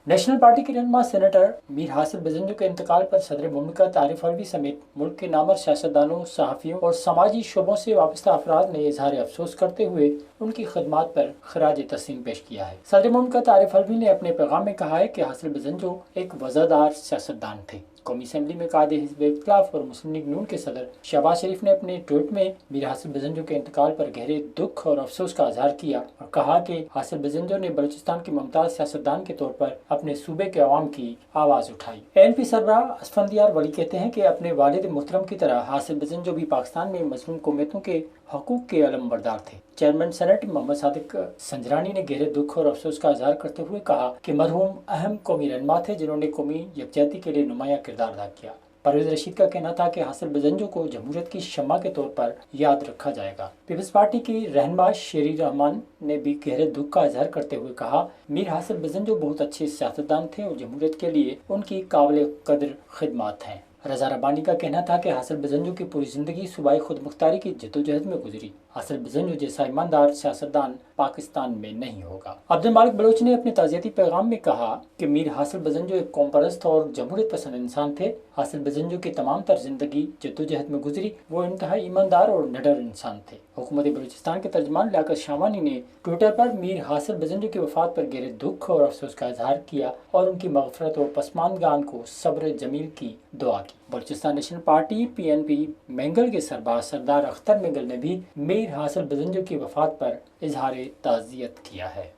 National party के रहनुमा senator Mir हासिल बजंजो के इंतकाल पर सदर मुमलिकत आरिफ अलवी समेत मुल्क के नामवर सियासतदानों, सहाफ़ियों और समाजी शोबों से वाबस्ता अफराद ने इजहार अफसोस करते हुए उनकी खदमात पर खराज तस्लीम पेश किया है। सदर मुमलिकत आरिफ अलवी ने अपने पैगाम में कहा है कि हासिल बजंजो एक वज़ादार सियासतदान थे। कौमी असम्बली में कायदे हिज़्ब इख्तिलाफ और मुस्लिम लीग नून के सदर शहबाज शरीफ ने अपने ट्वीट में मीर हासिल बजंजो के इंतकाल पर गहरे दुख और अफसोस का इजहार किया और कहा कि हासिल बजंजो ने बलूचिस्तान के मुमताज सियासतदान के तौर पर अपने सूबे के अवाम की आवाज़ उठाई। ANP सरबराह असफंदियार वली कहते हैं कि अपने वालिद मुहतरम की तरह हासिल बजंजो भी पाकिस्तान में मजलूम कौमियतों के हकूक के अलमबरदार थे। चेयरमैन सेनेट मोहम्मद सादिक संजरानी ने गहरे दुख और अफसोस का इजहार करते हुए कहा कि मरहूम अहम कौमी रहनुमा थे जिन्होंने कौमी यकजहती के लिए नुमाया किरदार अदा किया। परवेज रशीद का कहना था कि हासिल बजंजो को जमहूरियत की शम्मा के तौर पर याद रखा जाएगा। पीपल्स पार्टी की रहनुमा शेरी रहमान ने भी गहरे दुख का इजहार करते हुए कहा, मीर हासिल बजंजो बहुत अच्छे सियासतदान थे और जमहूरियत के लिए उनकी काबिल कदर खिदमत हैं। रजा रब्बानी का कहना था कि हासिल बजंजो की पूरी जिंदगी सूबाई खुद मुख्तारी की जद्दोजहद में गुजरी। हासिल बजंजो जैसा ईमानदार सियासतदान पाकिस्तान में नहीं होगा। अब्दुल मालिक बलोच ने अपने ताज़ियती पैगाम में कहा कि मीर हासिल बजंजो एक कौम परस्त और जमहूरियत पसंद इंसान थे। हासिल बजंजो की तमाम तर जिंदगी जद्दोजहद में गुजरी। वो इंतहाई ईमानदार और निडर इंसान थे। हुकूमत बलूचिस्तान के तर्जमान लियाकत शाहवानी ने ट्विटर पर मीर हासिल बजंजो की वफात पर गहरे दुख और अफसोस का इजहार किया और उनकी मगफरत और पसमानदगान को सब्र जमील की दुआ की। Balochistan national party PNP mangle के सरबराह सरदार अख्तर मैंगल ने भी मीर हासिल बजंजो की वफात पर इजहार ताज़ियत किया है।